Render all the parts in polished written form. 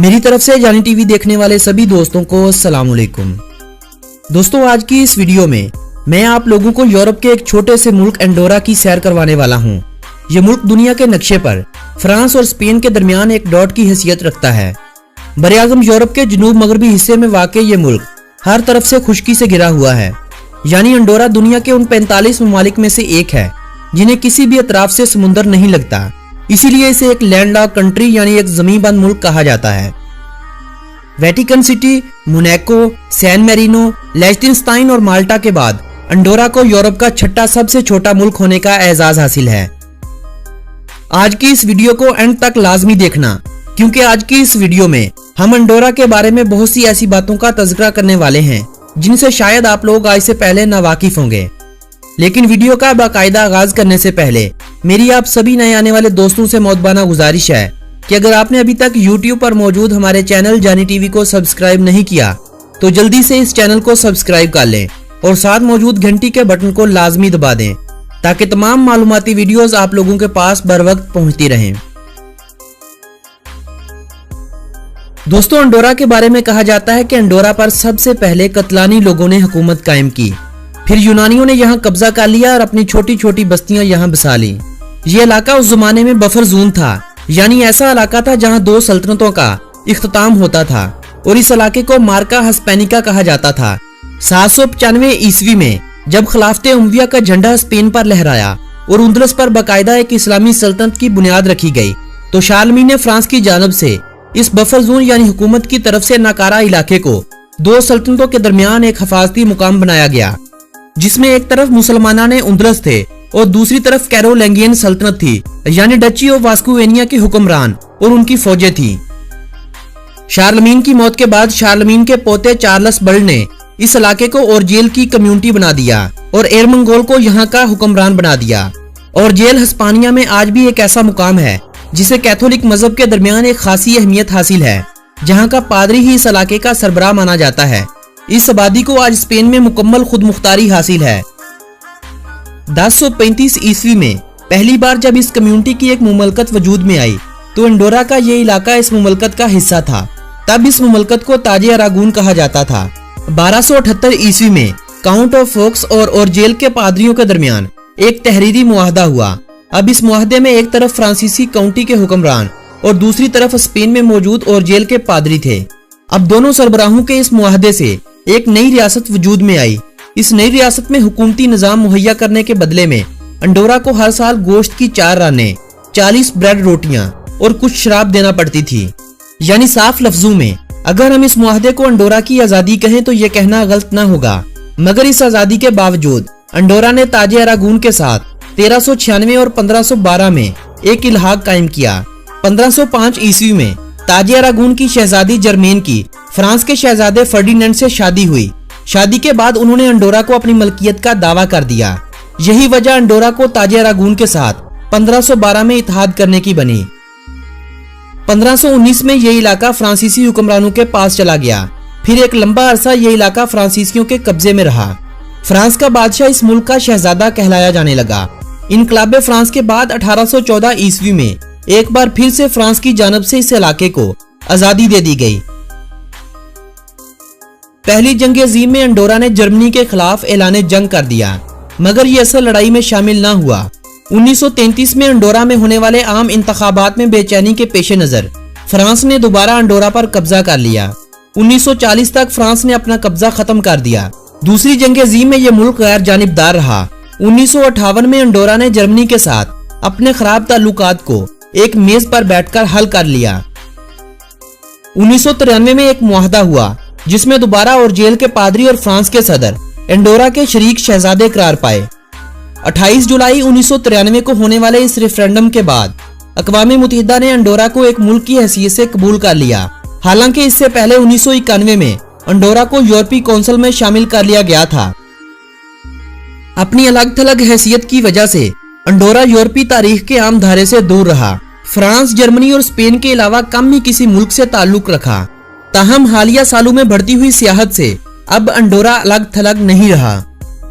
मेरी तरफ से जानी टीवी देखने वाले सभी दोस्तों को अस्सलाम वालेकुम। दोस्तों, आज की इस वीडियो में मैं आप लोगों को यूरोप के एक छोटे से मुल्क एंडोरा की सैर करवाने वाला हूं। यह मुल्क दुनिया के नक्शे पर फ्रांस और स्पेन के दरमियान एक डॉट की हैसियत रखता है। बरआज़म यूरोप के जनूब मगरबी हिस्से में वाक़ ये मुल्क हर तरफ से खुश्की से घिरा हुआ है। यानी एंडोरा दुनिया के उन 45 ममालिक में से एक है जिन्हें किसी भी अतराफ से समुंदर नहीं लगता। इसीलिए इसे एक लैंडलॉक कंट्री यानी एक जमींबंद मुल्क कहा जाता है। Vatican city, Monaco, San Marino, लिechtenstein और माल्टा के बाद एंडोरा को यूरोप का छठा सबसे छोटा मुल्क होने का एजाज हासिल है। आज की इस वीडियो को एंड तक लाजमी देखना, क्योंकि आज की इस वीडियो में हम एंडोरा के बारे में बहुत सी ऐसी बातों का तज़किरा करने वाले हैं जिनसे शायद आप लोग आज से पहले नावाकिफ होंगे। लेकिन वीडियो का बाकायदा आगाज करने से पहले मेरी आप सभी नए आने वाले दोस्तों से मौदबाना गुजारिश है कि अगर आपने अभी तक YouTube पर मौजूद हमारे चैनल जानी टीवी को सब्सक्राइब नहीं किया तो जल्दी से इस चैनल को सब्सक्राइब कर लें और साथ मौजूद घंटी के बटन को लाजमी दबा दें ताकि तमाम मालूमाती वीडियोस आप लोगों के पास बर वक्त पहुंचती रहें। दोस्तों, एंडोरा के बारे में कहा जाता है कि एंडोरा पर सबसे पहले कतलानी लोगों ने हुकूमत कायम की, फिर यूनानियों ने यहाँ कब्जा कर लिया और अपनी छोटी छोटी बस्तियां यहाँ बसा ली। ये इलाका उस जमाने में बफर जोन था, यानी ऐसा इलाका था जहाँ दो सल्तनतों का इख्तिताम होता था और इस इलाके को मार्का हिस्पैनिका कहा जाता था। 795 ईस्वी में जब खिलाफते उमविया का झंडा स्पेन पर लहराया और उंदलस पर बाकायदा एक इस्लामी सल्तनत की बुनियाद रखी गई, तो शारलमीन ने फ्रांस की जानब से इस बफर जोन यानी हुकूमत की तरफ से नाकारा इलाके को दो सल्तनतों के दरमियान एक हिफाजती मुकाम बनाया गया, जिसमें एक तरफ मुसलमाना ने उंदलस थे और दूसरी तरफ कैरोलिंगियन सल्तनत थी, यानी डची ऑफ वास्कोवेनिया के हुक्मरान और उनकी फौजें थी। शारलमीन की मौत के बाद शारलमीन के पोते चार्ल्स बर्ड ने इस इलाके को ओरजेल की कम्युनिटी बना दिया और एरमंगोल को यहाँ का हुक्मरान बना दिया। ओरजेल हिस्पानिया में आज भी एक ऐसा मुकाम है जिसे कैथोलिक मजहब के दरमियान एक खासी अहमियत हासिल है, जहाँ का पादरी ही इस इलाके का सरबराह माना जाता है। इस आबादी को आज स्पेन में मुकम्मल खुद मुख्तारी हासिल है। 1035 ईस्वी में पहली बार जब इस कम्युनिटी की एक मुमलकत वजूद में आई तो एंडोरा का ये इलाका इस मुमलकत का हिस्सा था। तब इस मुमलकत को ताजे अरागून कहा जाता था। 1278 ईस्वी में काउंट ऑफ फोक्स और ओरजेल के पादरियों के दरमियान एक तहरीरी मुआहदा हुआ। अब इस मुआहदे में एक तरफ फ्रांसीसी काउंटी के हुक्मरान और दूसरी तरफ स्पेन में मौजूद ओरजेल के पादरी थे। अब दोनों सरबराहों के इस मुआहदे से एक नई रियासत वजूद में आई। इस नई रियासत में हुकूमती निजाम मुहैया करने के बदले में एंडोरा को हर साल गोश्त की 4 रानें, 40 ब्रेड रोटियां और कुछ शराब देना पड़ती थी। यानी साफ लफ्जों में अगर हम इस मुआहदे को एंडोरा की आजादी कहें तो ये कहना गलत ना होगा। मगर इस आजादी के बावजूद एंडोरा ने ताजे अरागून के साथ 1396 और 1512 में एक इल्हाक कायम किया। 1505 ईस्वी में ताजे अरागून की शहजादी जर्मेन की फ्रांस के शहजादे फर्डिनेंड से शादी हुई। शादी के बाद उन्होंने एंडोरा को अपनी मलकियत का दावा कर दिया। यही वजह एंडोरा को ताजे अरागून के साथ 1512 में इत्तेहाद करने की बनी। 1519 में यह इलाका फ्रांसीसी हुक्मरानों के पास चला गया। फिर एक लंबा अरसा यह इलाका फ्रांसीसियों के कब्जे में रहा। फ्रांस का बादशाह इस मुल्क का शहजादा कहलाया जाने लगा। इनकलाबे फ्रांस के बाद 1814 ईस्वी में एक बार फिर से फ्रांस की जानब से इस इलाके को आजादी दे दी गई। पहली जंग अजीम में एंडोरा ने जर्मनी के खिलाफ ऐलान जंग कर दिया, मगर ये असल लड़ाई में शामिल ना हुआ। 1933 में एंडोरा में होने वाले आम इंतखाबात में बेचैनी के पेश नजर फ्रांस ने दोबारा एंडोरा पर कब्जा कर लिया। 1940 तक फ्रांस ने अपना कब्जा खत्म कर दिया। दूसरी जंग अजीम में यह मुल्क गैर जानिबदार रहा। 1958 में एंडोरा ने जर्मनी के साथ अपने खराब ताल्लुकात को एक मेज पर बैठकर हल कर लिया। 1993 में एक मुआहदा हुआ जिसमें दोबारा ओरजेल के पादरी और फ्रांस के सदर एंडोरा के शरीक शहजादे करार पाए। 28 जुलाई 1993 को होने वाले इस रेफरेंडम के बाद अक़वाम मुत्तहिदा ने एंडोरा को एक मुल्क की हैसियत से कबूल कर लिया। हालांकि इससे पहले 1991 में एंडोरा को यूरोपीय काउंसिल में शामिल कर लिया गया था। अपनी अलग थलग हैसियत की वजह से एंडोरा यूरोपीय तारीख के आम धारे से दूर रहा। फ्रांस, जर्मनी और स्पेन के अलावा कम ही किसी मुल्क से ताल्लुक रखा। ताहम हालिया सालों में बढ़ती हुई सियाहत से अब एंडोरा अलग थलग नहीं रहा।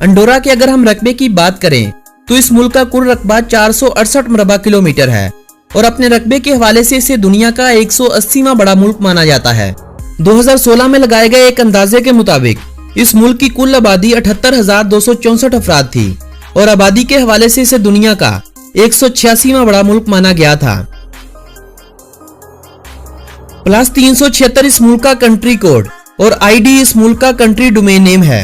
एंडोरा के अगर हम रकबे की बात करें तो इस मुल्क का कुल रकबा 468 मरबा किलोमीटर है और अपने रकबे के हवाले से इसे दुनिया का 180वां बड़ा मुल्क माना जाता है। 2016 में लगाए गए एक अंदाजे के मुताबिक इस मुल्क की कुल आबादी 78,264 अफराद थी और आबादी के हवाले से इसे दुनिया का 186वां बड़ा मुल्क माना गया था। +376 इस मुल्क का कंट्री कोड और ID इस मुल्क का कंट्री डोमेन नेम है।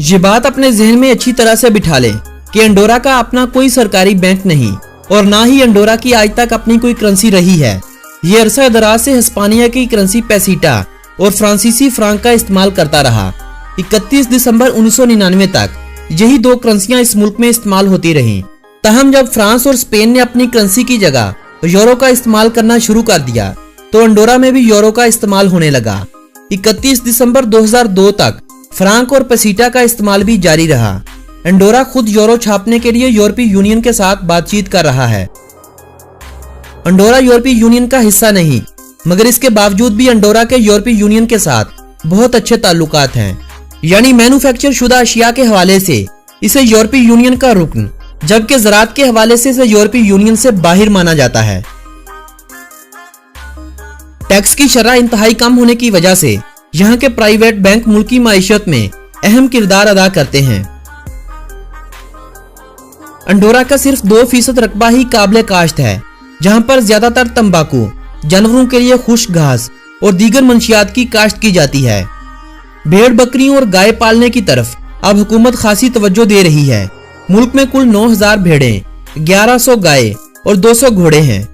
ये बात अपने जहन में अच्छी तरह से बिठा लें कि अंडोरा का अपना कोई सरकारी बैंक नहीं और ना ही अंडोरा की आज तक अपनी कोई करेंसी रही है। ये अरसा दराज से हिस्पानिया की करेंसी पेसिटा और फ्रांसीसी फ्रांक का इस्तेमाल करता रहा। 31 दिसंबर 1999 तक यही दो करेंसियां इस मुल्क में इस्तेमाल होती रहीं। तहम जब फ्रांस और स्पेन ने अपनी करेंसी की जगह यूरो का इस्तेमाल करना शुरू कर दिया तो अंडोरा में भी यूरो का इस्तेमाल होने लगा। 31 दिसंबर 2002 तक फ्रांक और पेसिटा का इस्तेमाल भी जारी रहा। अंडोरा खुद यूरो छापने के लिए यूरोपीय यूनियन के साथ बातचीत कर रहा है। अंडोरा यूरोपीय यूनियन का हिस्सा नहीं, मगर इसके बावजूद भी अंडोरा के यूरोपीय यूनियन के साथ बहुत अच्छे ताल्लुकात हैं। यानी मैन्युफैक्चर शुदा अशिया के हवाले से इसे यूरोपीय यूनियन का रुकन, जबकि ज़राअत के हवाले से इसे यूरोपीय यूनियन से बाहर माना जाता है। टैक्स की शरह इंतहाई कम होने की वजह से यहाँ के प्राइवेट बैंक मुल्की माईशत में अहम किरदार अदा करते हैं। अंडोरा का सिर्फ 2% रकबा ही काबिल काश्त है, जहाँ पर ज्यादातर तंबाकू, जानवरों के लिए खुश्क घास और दीगर मंशियात की काश्त की जाती है। भेड़ बकरियों और गाय पालने की तरफ अब हुकूमत खासी तवज्जो दे रही है। मुल्क में कुल 9,000 भेड़ें, 1100 गाय और 200 घोड़े हैं।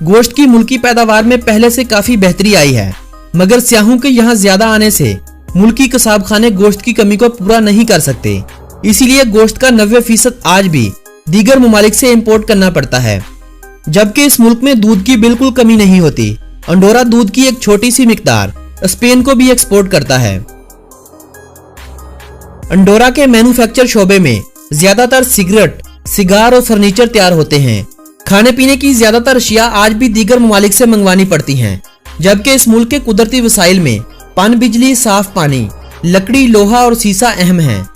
गोश्त की मुल्की पैदावार में पहले से काफी बेहतरी आई है, मगर सियाहों के यहाँ ज्यादा आने से मुल्की कसाबखाने गोश्त की कमी को पूरा नहीं कर सकते। इसीलिए गोश्त का 90% आज भी दीगर ममालिक से इंपोर्ट करना पड़ता है, जबकि इस मुल्क में दूध की बिल्कुल कमी नहीं होती। अंडोरा दूध की एक छोटी सी मिकदार स्पेन को भी एक्सपोर्ट करता है। अंडोरा के मैन्युफैक्चर शोबे में ज्यादातर सिगरेट, सिगार और फर्नीचर तैयार होते हैं। खाने पीने की ज्यादातर अशिया आज भी दीगर ममालिक से मंगवानी पड़ती हैं, जबकि इस मुल्क के कुदरती वसाइल में पन बिजली, साफ पानी, लकड़ी, लोहा और सीसा अहम है।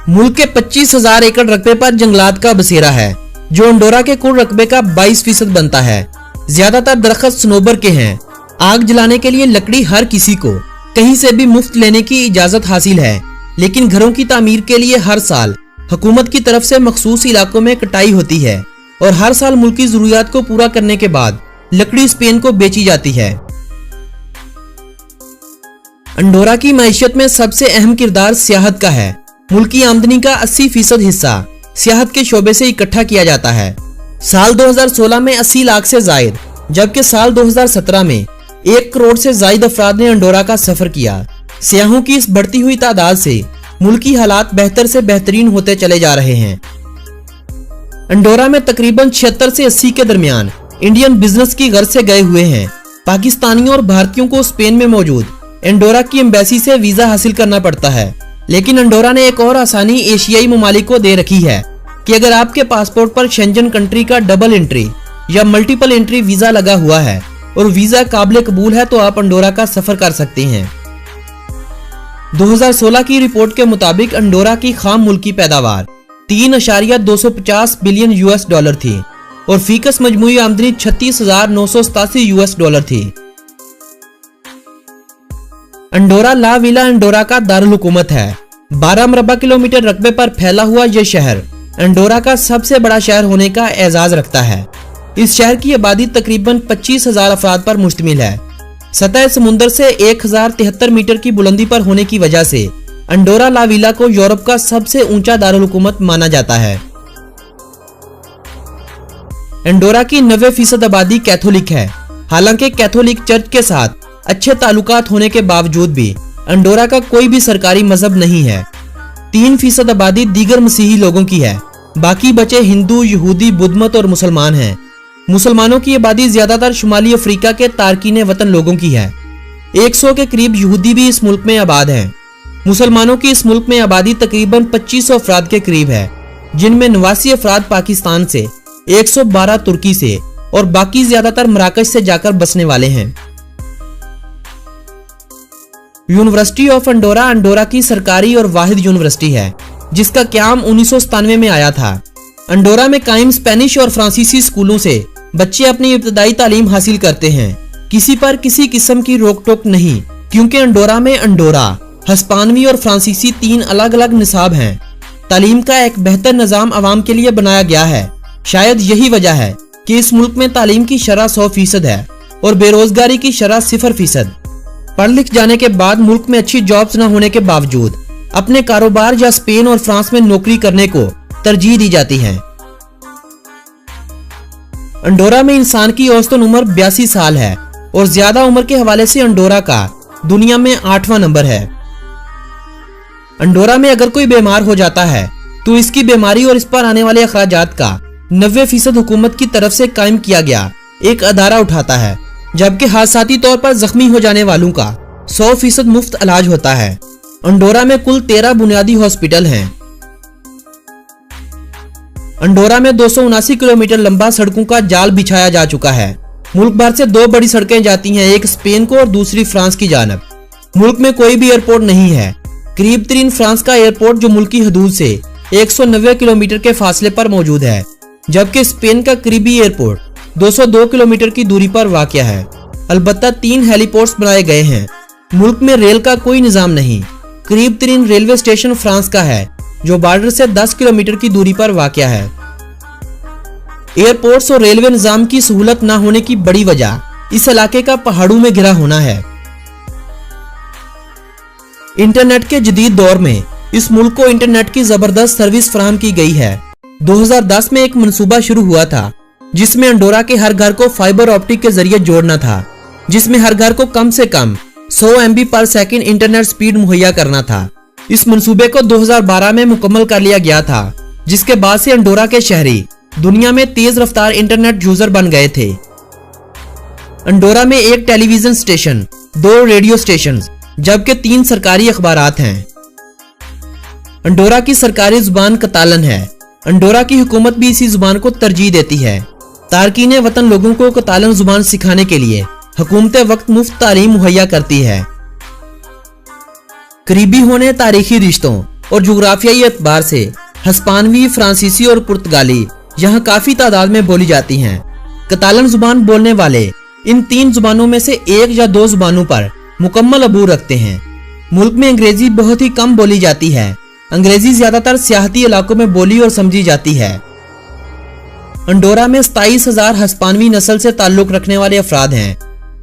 मुल्क के 25,000 एकड़ रकबे पर जंगलात का बसेरा है, जो अंडोरा के कुल रकबे का 22% बनता है। ज्यादातर दरख्त सनोबर के हैं। आग जलाने के लिए लकड़ी हर किसी को कहीं से भी मुफ्त लेने की इजाजत हासिल है, लेकिन घरों की तामीर के लिए हर साल हुकूमत की तरफ से मखसूस इलाकों में कटाई होती है और हर साल मुल्की जरूरियात को पूरा करने के बाद लकड़ी स्पेन को बेची जाती है। अंडोरा की मईशत में सबसे अहम किरदार सियाहत का है। मुल्की आमदनी का 80% हिस्सा सियाहत के शोबे से इकट्ठा किया जाता है। साल 2016 में 80 लाख से जायद, जबकि साल 2017 में 1 करोड़ से जायद अफराद ने अंडोरा का सफर किया। सियाहों की इस बढ़ती हुई तादाद से मुल्की हालात बेहतर से बेहतरीन होते चले जा रहे हैं। अंडोरा में तकरीबन 76 से 80 के दरमियान इंडियन बिजनेस की गर्ज से गए हुए हैं। पाकिस्तानियों और भारतीयों को स्पेन में मौजूद अंडोरा की एम्बेसी से वीजा हासिल करना पड़ता है, लेकिन अंडोरा ने एक और आसानी एशियाई ममालिक को दे रखी है कि अगर आपके पासपोर्ट पर शेंजन कंट्री का डबल एंट्री या मल्टीपल एंट्री वीजा लगा हुआ है और वीजा काबिल कबूल है तो आप अंडोरा का सफर कर सकते हैं। 2016 की रिपोर्ट के मुताबिक अंडोरा की खाम मुल्की पैदावार 3.250 बिलियन $, थी और फीकस मजमूई आमदनी 36,987 $। थी। अंडोरा ला विला अंडोरा का दारुल हुकूमत है। 12 मरबा किलोमीटर रकबे पर फैला हुआ यह शहर अंडोरा का सबसे बड़ा शहर होने का एजाज रखता है। इस शहर की आबादी तकरीबन 25,000 अफराद पर मुश्तमिल है। सतह समुंदर से 1073 मीटर की बुलंदी पर होने की वजह से अंडोरा ला विला को यूरोप का सबसे ऊंचा दारुल हुकूमत माना जाता है। अंडोरा की 90% आबादी कैथोलिक है। हालांकि कैथोलिक चर्च के साथ अच्छे ताल्लुकात होने के बावजूद भी अंडोरा का कोई भी सरकारी मजहब नहीं है। 3% आबादी दीगर मसीही लोगों की है। बाकी बचे हिंदू, यहूदी, बुद्धमत और मुसलमान हैं। मुसलमानों की आबादी ज्यादातर शुमाली अफ्रीका के तारकीने वतन लोगों की है। 100 के करीब यहूदी भी इस मुल्क में आबाद हैं। मुसलमानों की इस मुल्क में आबादी तकरीबन 2500 अफराद के करीब है, जिनमें 89 अफराद पाकिस्तान से, 112 तुर्की से और बाकी ज्यादातर मराकश से जाकर बसने वाले हैं। यूनिवर्सिटी ऑफ अंडोरा अंडोरा की सरकारी और वाहिद यूनिवर्सिटी है। जिसका क्याम 1997 में आया था। अंडोरा में कायम स्पेनिश और फ्रांसीसी स्कूलों से बच्चे अपनी इब्तदाई तालीम हासिल करते हैं। किसी पर किसी किस्म की रोक टोक नहीं, क्योंकि अंडोरा में अंडोरा, हस्पानवी और फ्रांसीसी 3 अलग अलग निसाब हैं। तालीम का एक बेहतर निजाम आवाम के लिए बनाया गया है। शायद यही वजह है कि इस मुल्क में तालीम की शरह 100% है और बेरोजगारी की शरह 0%। पढ़ लिख जाने के बाद मुल्क में अच्छी जॉब्स न होने के बावजूद अपने कारोबार या स्पेन और फ्रांस में नौकरी करने को तरजीह दी जाती है। अंडोरा में इंसान की औसतन उम्र 82 साल है और ज्यादा उम्र के हवाले से अंडोरा का दुनिया में 8वां नंबर है। अंडोरा में अगर कोई बीमार हो जाता है तो इसकी बीमारी और इस पर आने वाले अखराजात का 90% हुकूमत की तरफ से कायम किया गया एक अदारा उठाता है, जबकि हादसाती तौर पर जख्मी हो जाने वालों का 100% मुफ्त इलाज होता है। अंडोरा में कुल 13 बुनियादी हॉस्पिटल हैं। अंडोरा में 279 किलोमीटर लंबा सड़कों का जाल बिछाया जा चुका है। मुल्क भर से 2 बड़ी सड़कें जाती हैं, एक स्पेन को और दूसरी फ्रांस की जानब। मुल्क में कोई भी एयरपोर्ट नहीं है। करीब तरीन फ्रांस का एयरपोर्ट जो मुल्क की हदूद से 190 किलोमीटर के फासले पर मौजूद है, जबकि स्पेन का करीबी एयरपोर्ट 202 किलोमीटर की दूरी पर वाक़या है। अलबत्ता 3 हेलीपोर्ट्स बनाए गए हैं। मुल्क में रेल का कोई निजाम नहीं। करीब तरीन रेलवे स्टेशन फ्रांस का है, जो बॉर्डर से 10 किलोमीटर की दूरी पर वाक़या है। एयरपोर्ट्स और रेलवे निजाम की सहूलत न होने की बड़ी वजह इस इलाके का पहाड़ों में घिरा होना है। इंटरनेट के जदीद दौर में इस मुल्क को इंटरनेट की जबरदस्त सर्विस फराहम की गई है। 2010 में एक मंसूबा शुरू हुआ था जिसमें अंडोरा के हर घर को फाइबर ऑप्टिक के जरिए जोड़ना था, जिसमें हर घर को कम से कम 100 MB पर सेकंड इंटरनेट स्पीड मुहैया करना था। इस मंसूबे को 2012 में मुकम्मल कर लिया गया था, जिसके बाद से अंडोरा के शहरी दुनिया में तेज रफ्तार इंटरनेट यूजर बन गए थे। अंडोरा में 1 टेलीविजन स्टेशन, 2 रेडियो स्टेशन, जबकि 3 सरकारी अखबारात हैं। अंडोरा की सरकारी जुबान कतालन है। अंडोरा की हुकूमत भी इसी जुबान को तरजीह देती है। तारकीन वतन लोगों को कतालन जुबान सिखाने के लिए हुकूमत वक्त मुफ्त तालीम मुहैया करती है। करीबी होने, तारीखी रिश्तों और जुग्राफियाई एतबार से हस्पानवी, फ्रांसीसी और पुर्तगाली यहाँ काफी तादाद में बोली जाती हैं। कतालन जुबान बोलने वाले इन 3 जुबानों में से 1 या 2 जुबानों पर मुकम्मल अबूर रखते हैं। मुल्क में अंग्रेजी बहुत ही कम बोली जाती है। अंग्रेजी ज्यादातर सियाहती इलाकों में बोली और समझी जाती है। अंडोरा में 27,000 हस्पानवी नस्ल से ताल्लुक रखने वाले अफराद हैं।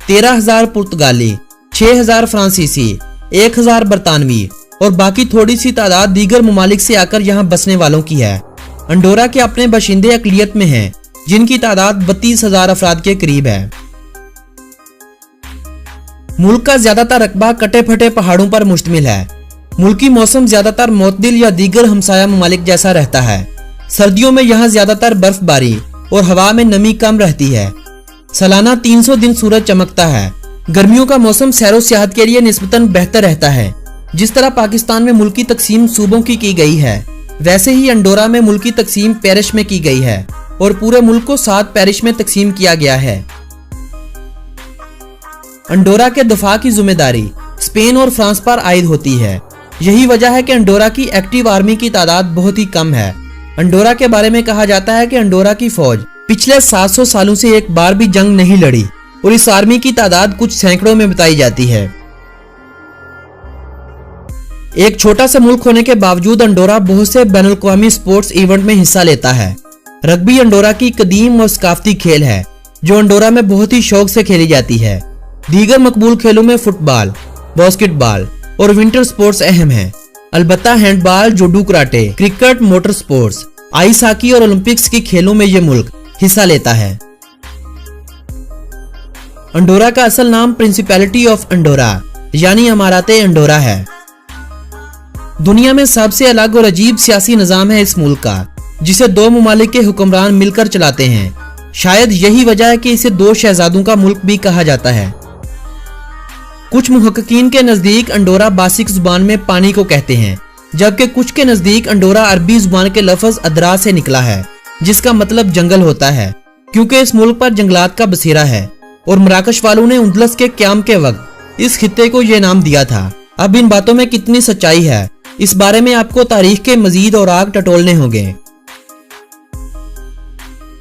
13,000 पुर्तगाली, 6,000 फ्रांसीसी, 1,000 बरतानवी और बाकी थोड़ी सी तादाद दीगर ममालिक से आकर यहाँ बसने वालों की है। अंडोरा के अपने बशिंदे अकलियत में हैं, जिनकी तादाद 32,000 अफराद के करीब है। मुल्क का ज्यादातर रकबा कटे फटे पहाड़ों पर मुश्तमिल है। मुल्की मौसम ज्यादातर मोतदिल या दीगर हमसाया ममालिक जैसा रहता है। सर्दियों में यहाँ ज्यादातर बर्फबारी और हवा में नमी कम रहती है। सालाना 300 दिन सूरज चमकता है। गर्मियों का मौसम सैरो सियाहत के लिए निस्बतन बेहतर रहता है। जिस तरह पाकिस्तान में मुल्की तकसीम सूबों की गई है, वैसे ही अंडोरा में मुल्की तकसीम पैरिश में की गई है और पूरे मुल्क को 7 पैरिश में तकसीम किया गया है। अंडोरा के दफा की जिम्मेदारी स्पेन और फ्रांस पर आयद होती है। यही वजह है कि अंडोरा की एक्टिव आर्मी की तादाद बहुत ही कम है। अंडोरा के बारे में कहा जाता है कि अंडोरा की फौज पिछले 700 सालों से एक बार भी जंग नहीं लड़ी और इस आर्मी की तादाद कुछ सैकड़ों में बताई जाती है। एक छोटा सा मुल्क होने के बावजूद अंडोरा बहुत से बैनुल-अक़वामी स्पोर्ट्स इवेंट में हिस्सा लेता है। रग्बी अंडोरा की कदीम और सकाफती खेल है जो अंडोरा में बहुत ही शौक से खेली जाती है। दीगर मकबूल खेलों में फुटबॉल, बास्केटबॉल और विंटर स्पोर्ट्स अहम हैं। अलबत्ता handball, judo, karate, cricket, motor sports, ice hockey और ओलंपिक्स के खेलों में यह मुल्क हिस्सा लेता है। अंडोरा का असल नाम प्रिंसिपैलिटी ऑफ अंडोरा यानी अमाराते अंडोरा है। दुनिया में सबसे अलग और अजीब सियासी निजाम है इस मुल्क का, जिसे 2 ममालिक के हुक्मरान मिलकर चलाते हैं। शायद यही वजह है कि इसे 2 शहजादों का मुल्क भी कहा जाता है। कुछ मुहक्किकीन के नजदीक अंडोरा बासिक जुबान में पानी को कहते हैं, जबकि कुछ के नजदीक अंडोरा अरबी जुबान के लफ्ज अदरा से निकला है, जिसका मतलब जंगल होता है, क्योंकि इस मुल्क पर जंगलात का बसेरा है और मराकश वालों ने उंदलस के क्याम के वक्त इस खित्ते को यह नाम दिया था। अब इन बातों में कितनी सच्चाई है इस बारे में आपको तारीख के मजीद और आग टटोलने होंगे।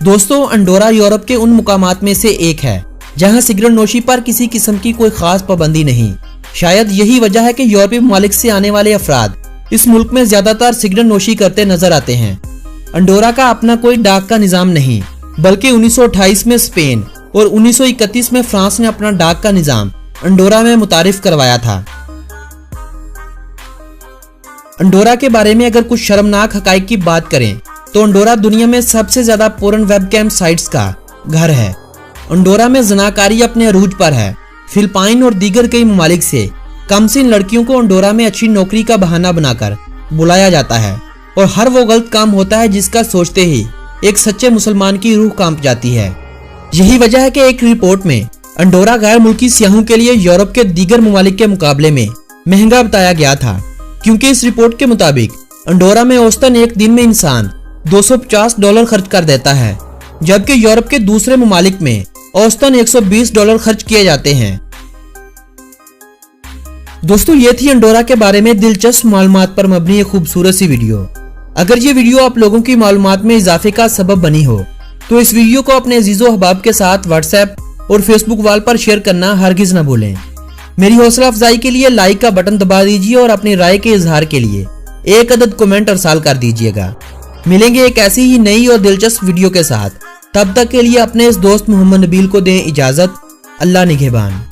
दोस्तों, अंडोरा यूरोप के उन मुकामात में से एक है जहां सिगरेट नोशी पर किसी किस्म की कोई खास पाबंदी नहीं। शायद यही वजह है कि यूरोपीय ममालिक से आने वाले अफराद इस मुल्क में ज्यादातर सिगरेट नोशी करते नजर आते हैं। अंडोरा का अपना कोई डाक का निजाम नहीं, बल्कि 1928 में स्पेन और 1931 में फ्रांस ने अपना डाक का निजाम अंडोरा में मुतारिफ करवाया था। अंडोरा के बारे में अगर कुछ शर्मनाक हकाइक की बात करें तो अंडोरा दुनिया में सबसे ज्यादा पोर्न वेबकैम साइट्स का घर है। अंडोरा में जनाकारी अपने अरूज पर है। फिलिपाइन और दीगर कई ममालिक से कमसिन लड़कियों को अंडोरा में अच्छी नौकरी का बहाना बनाकर बुलाया जाता है और हर वो गलत काम होता है जिसका सोचते ही एक सच्चे मुसलमान की रूह कांप जाती है। यही वजह है कि एक रिपोर्ट में अंडोरा गैर मुल्की सियाहों के लिए यूरोप के दीगर ममालिक के मुकाबले में महंगा बताया गया था, क्योंकि इस रिपोर्ट के मुताबिक अंडोरा में औसतन एक दिन में इंसान $250 खर्च कर देता है, जबकि यूरोप के दूसरे ममालिक में औसतन $120 खर्च किए जाते हैं। दोस्तों, ये थी अंडोरा के बारे में दिलचस्प मालूमात पर मबनी एक खूबसूरत सी वीडियो। अगर ये वीडियो आप लोगों की मालूमात में इजाफे का सबब बनी हो तो इस वीडियो को अपने अजीजों अहबाब के साथ व्हाट्सएप और फेसबुक वॉल पर शेयर करना हरगिज न भूलें। मेरी हौसला अफजाई के लिए लाइक का बटन दबा दीजिए और अपनी राय के इजहार के लिए एक अदद कमेंट अरसाल कर दीजिएगा। मिलेंगे एक ऐसी ही नई और दिलचस्प वीडियो के साथ। तब तक के लिए अपने इस दोस्त मोहम्मद नबील को दें इजाजत। अल्लाह निगहबान।